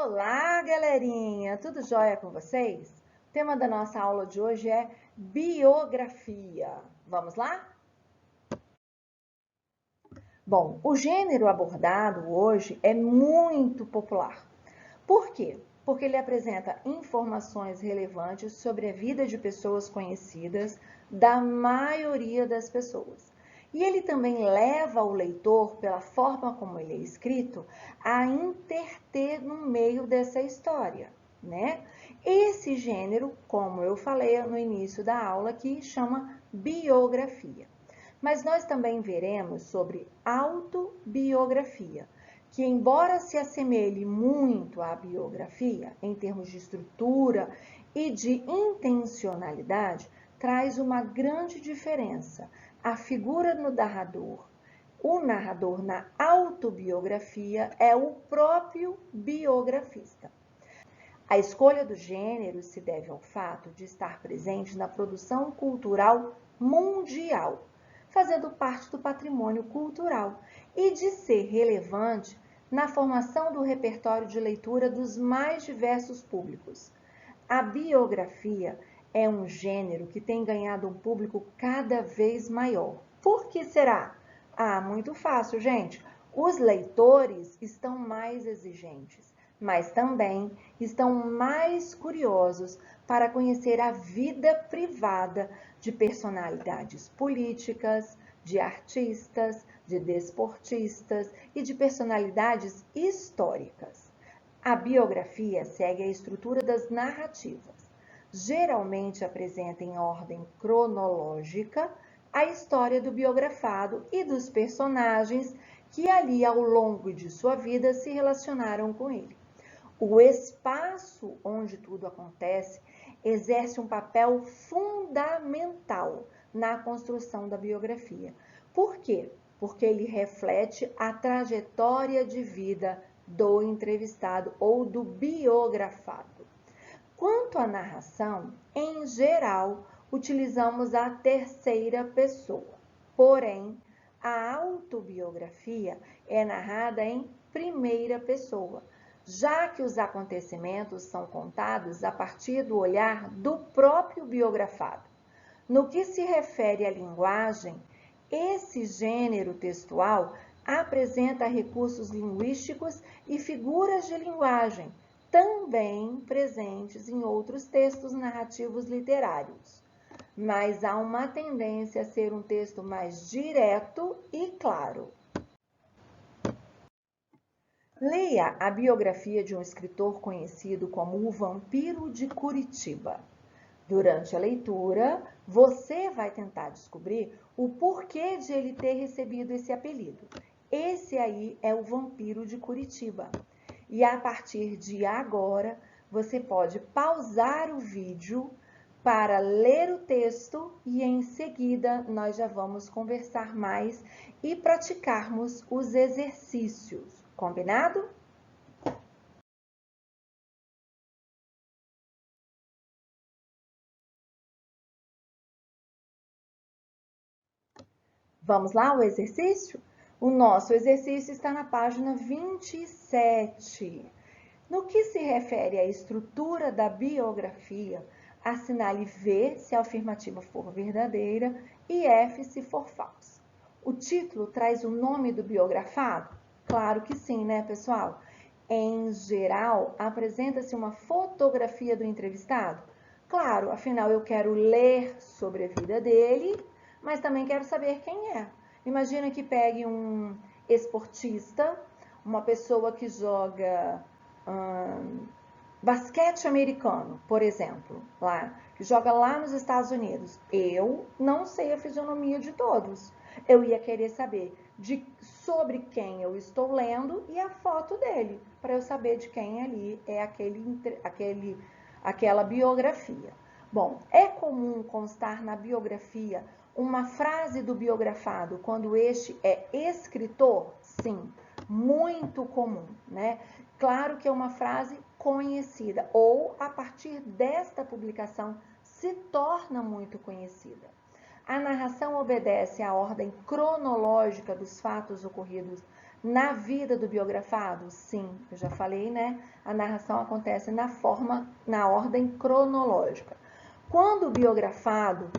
Olá, galerinha! Tudo jóia com vocês? O tema da nossa aula de hoje é biografia. Vamos lá? Bom, o gênero abordado hoje é muito popular. Por quê? Porque ele apresenta informações relevantes sobre a vida de pessoas conhecidas da maioria das pessoas. E ele também leva o leitor, pela forma como ele é escrito, a interter no meio dessa história, né? Esse gênero, como eu falei no início da aula aqui, chama biografia. Mas nós também veremos sobre autobiografia, que embora se assemelhe muito à biografia, em termos de estrutura e de intencionalidade, traz uma grande diferença. A figura no narrador, o narrador na autobiografia é o próprio biografista. A escolha do gênero se deve ao fato de estar presente na produção cultural mundial, fazendo parte do patrimônio cultural, e de ser relevante na formação do repertório de leitura dos mais diversos públicos. A biografia é um gênero que tem ganhado um público cada vez maior. Por que será? Ah, muito fácil, gente. Os leitores estão mais exigentes, mas também estão mais curiosos para conhecer a vida privada de personalidades políticas, de artistas, de desportistas e de personalidades históricas. A biografia segue a estrutura das narrativas. Geralmente apresenta em ordem cronológica a história do biografado e dos personagens que ali ao longo de sua vida se relacionaram com ele. O espaço onde tudo acontece exerce um papel fundamental na construção da biografia. Por quê? Porque ele reflete a trajetória de vida do entrevistado ou do biografado. Quanto à narração, em geral, utilizamos a terceira pessoa. Porém, a autobiografia é narrada em primeira pessoa, já que os acontecimentos são contados a partir do olhar do próprio biografado. No que se refere à linguagem, esse gênero textual apresenta recursos linguísticos e figuras de linguagem, também presentes em outros textos narrativos literários. Mas há uma tendência a ser um texto mais direto e claro. Leia a biografia de um escritor conhecido como o Vampiro de Curitiba. Durante a leitura, você vai tentar descobrir o porquê de ele ter recebido esse apelido. Esse aí é o Vampiro de Curitiba. E a partir de agora, você pode pausar o vídeo para ler o texto e em seguida nós já vamos conversar mais e praticarmos os exercícios. Combinado? Vamos lá, o exercício? O nosso exercício está na página 27. No que se refere à estrutura da biografia, assinale V se a afirmativa for verdadeira e F se for falsa. O título traz o nome do biografado? Claro que sim, né, pessoal? Em geral, apresenta-se uma fotografia do entrevistado? Claro, afinal eu quero ler sobre a vida dele, mas também quero saber quem é. Imagina que pegue um esportista, uma pessoa que joga basquete americano, por exemplo, que joga lá nos Estados Unidos. Eu não sei a fisionomia de todos. Eu ia querer saber sobre quem eu estou lendo e a foto dele, para eu saber de quem ali é aquela biografia. Bom, é comum constar na biografia uma frase do biografado quando este é escritor? Sim, muito comum, né? Claro que é uma frase conhecida ou a partir desta publicação se torna muito conhecida. A narração obedece à ordem cronológica dos fatos ocorridos Na vida do biografado? Sim, eu já falei, né? A narração acontece na ordem cronológica. Quando o biografado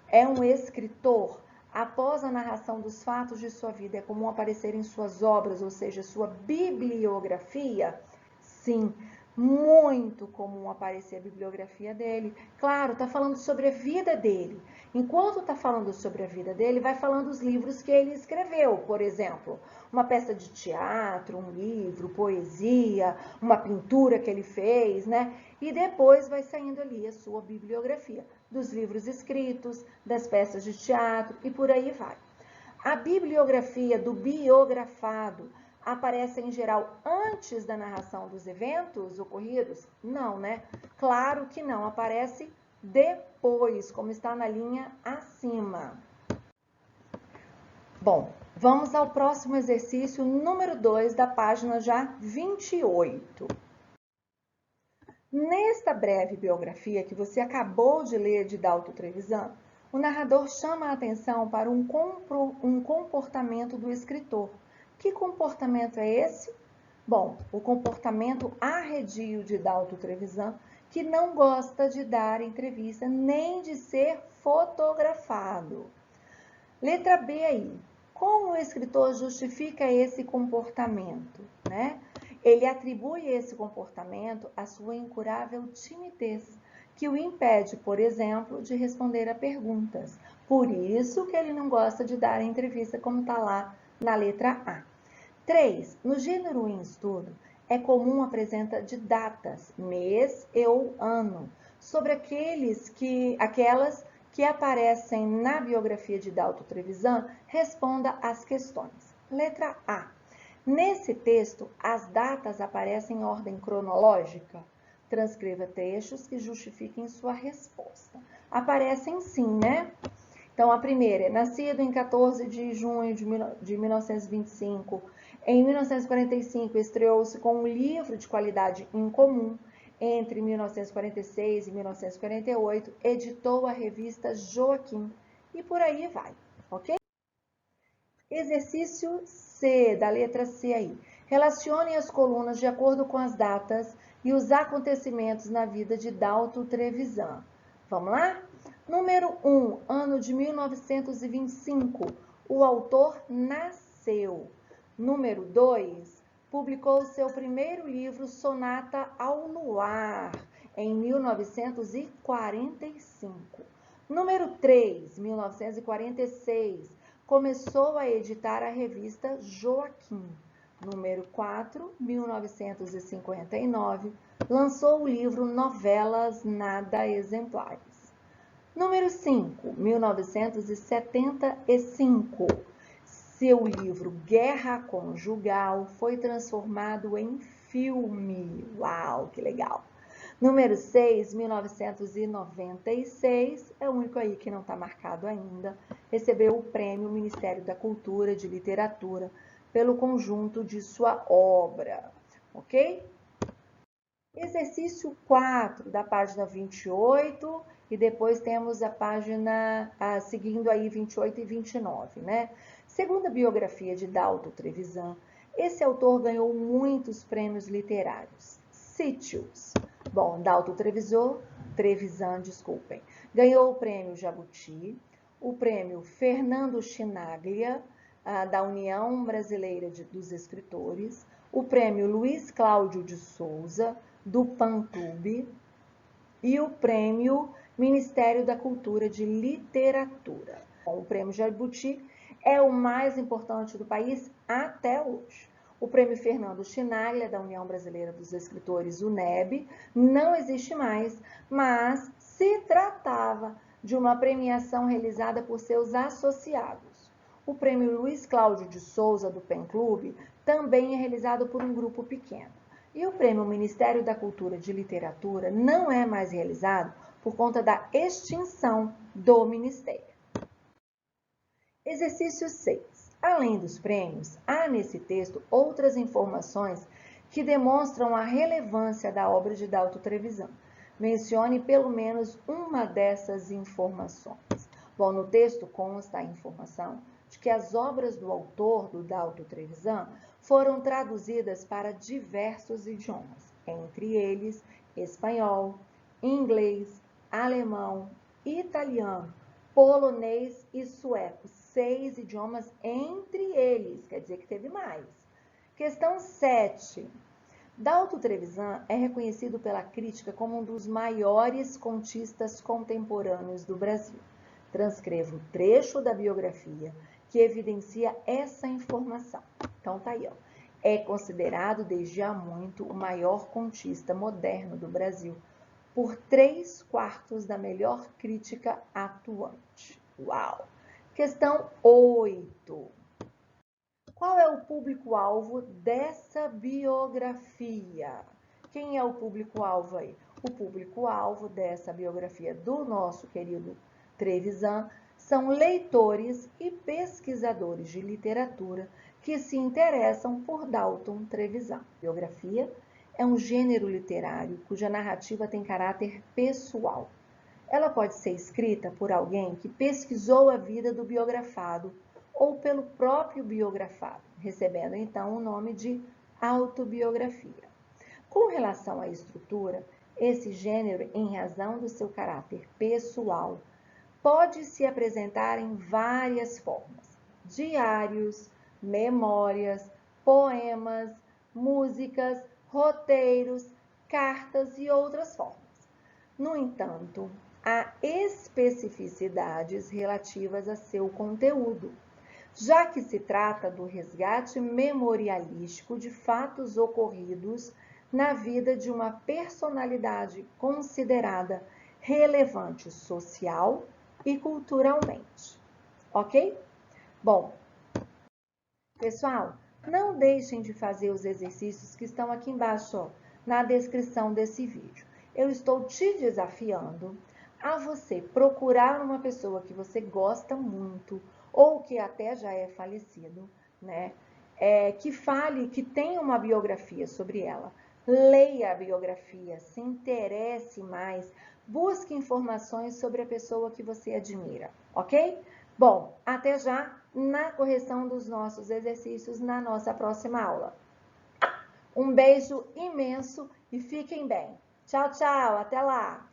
é um escritor, após a narração dos fatos de sua vida, é comum aparecer em suas obras, ou seja, sua bibliografia? Sim, muito comum aparecer a bibliografia dele. Claro, está falando sobre a vida dele. Enquanto está falando sobre a vida dele, vai falando os livros que ele escreveu, por exemplo, uma peça de teatro, um livro, poesia, uma pintura que ele fez, né? E depois vai saindo ali a sua bibliografia, dos livros escritos, das peças de teatro e por aí vai. A bibliografia do biografado aparece em geral antes da narração dos eventos ocorridos? Não, né? Claro que não, aparece depois, como está na linha acima. Bom, vamos ao próximo exercício, número 2, da página já 28. Nesta breve biografia que você acabou de ler de Dalton Trevisan, o narrador chama a atenção para um comportamento do escritor. Que comportamento é esse? Bom, o comportamento arredio de Dalton Trevisan, que não gosta de dar entrevista nem de ser fotografado. Letra B aí. Como o escritor justifica esse comportamento, né? Ele atribui esse comportamento à sua incurável timidez, que o impede, por exemplo, de responder a perguntas. Por isso que ele não gosta de dar entrevista, como está lá na letra A. 3. No gênero em estudo, é comum a presença de datas, mês e ou ano, sobre aquelas que aparecem na biografia de Dalton Trevisan. Responda às questões. Letra A. Nesse texto, as datas aparecem em ordem cronológica? Transcreva trechos que justifiquem sua resposta. Aparecem sim, né? Então, a primeira é nascido em 14 de junho de 1925. Em 1945, estreou-se com um livro de qualidade incomum. Entre 1946 e 1948, editou a revista Joaquim. E por aí vai, ok? Exercício C, da letra C aí. Relacione as colunas de acordo com as datas e os acontecimentos na vida de Dalton Trevisan. Vamos lá? Número 1, ano de 1925, o autor nasceu. Número 2, publicou seu primeiro livro, Sonata ao Luar, em 1945. Número 3, 1946, começou a editar a revista Joaquim. Número 4, 1959, lançou o livro Novelas Nada Exemplares. Número 5, 1975, seu livro Guerra Conjugal foi transformado em filme. Uau, que legal! Número 6, 1996, é o único aí que não está marcado ainda, recebeu o prêmio Ministério da Cultura de Literatura pelo conjunto de sua obra, ok? Exercício 4, da página 28, e depois temos a página seguindo aí 28 e 29, né? Segundo a biografia de Dalton Trevisan, esse autor ganhou muitos prêmios literários. Cite-os. Bom, Dalton Trevisan, ganhou o prêmio Jabuti, o prêmio Fernando Chinaglia, da União Brasileira dos Escritores, o prêmio Luiz Cláudio de Souza, do PAN Clube, e o prêmio Ministério da Cultura de Literatura. O prêmio Jabuti é o mais importante do país até hoje. O prêmio Fernando Chinaglia, da União Brasileira dos Escritores, UNEB, não existe mais, mas se tratava de uma premiação realizada por seus associados. O prêmio Luiz Cláudio de Souza, do PAN Clube, também é realizado por um grupo pequeno. E o prêmio Ministério da Cultura de Literatura não é mais realizado por conta da extinção do Ministério. Exercício 6. Além dos prêmios, há nesse texto outras informações que demonstram a relevância da obra de Dalton Trevisan. Mencione pelo menos uma dessas informações. Bom, no texto consta a informação de que as obras do autor, do Dalton Trevisan, foram traduzidas para diversos idiomas, entre eles espanhol, inglês, alemão, italiano, polonês e sueco. 6 idiomas entre eles, quer dizer que teve mais. Questão 7. Dalton Trevisan é reconhecido pela crítica como um dos maiores contistas contemporâneos do Brasil. Transcreva um trecho da biografia que evidencia essa informação. Então tá aí, ó. É considerado desde há muito o maior contista moderno do Brasil, por 3/4 da melhor crítica atuante. Uau! Questão 8. Qual é o público-alvo dessa biografia? Quem é o público-alvo aí? O público-alvo dessa biografia do nosso querido Trevisan são leitores e pesquisadores de literatura que se interessam por Dalton Trevisan. Biografia é um gênero literário cuja narrativa tem caráter pessoal. Ela pode ser escrita por alguém que pesquisou a vida do biografado ou pelo próprio biografado, recebendo então o nome de autobiografia. Com relação à estrutura, esse gênero, em razão do seu caráter pessoal, pode se apresentar em várias formas: diários, memórias, poemas, músicas, roteiros, cartas e outras formas. No entanto, há especificidades relativas a seu conteúdo, já que se trata do resgate memorialístico de fatos ocorridos na vida de uma personalidade considerada relevante social e culturalmente. Ok? Bom, pessoal, não deixem de fazer os exercícios que estão aqui embaixo, ó, na descrição desse vídeo. Eu estou te desafiando a você procurar uma pessoa que você gosta muito ou que até já é falecido, né? Que fale, que tenha uma biografia sobre ela. Leia a biografia, se interesse mais, busque informações sobre a pessoa que você admira, ok? Bom, até já na correção dos nossos exercícios na nossa próxima aula. Um beijo imenso e fiquem bem. Tchau, tchau, até lá!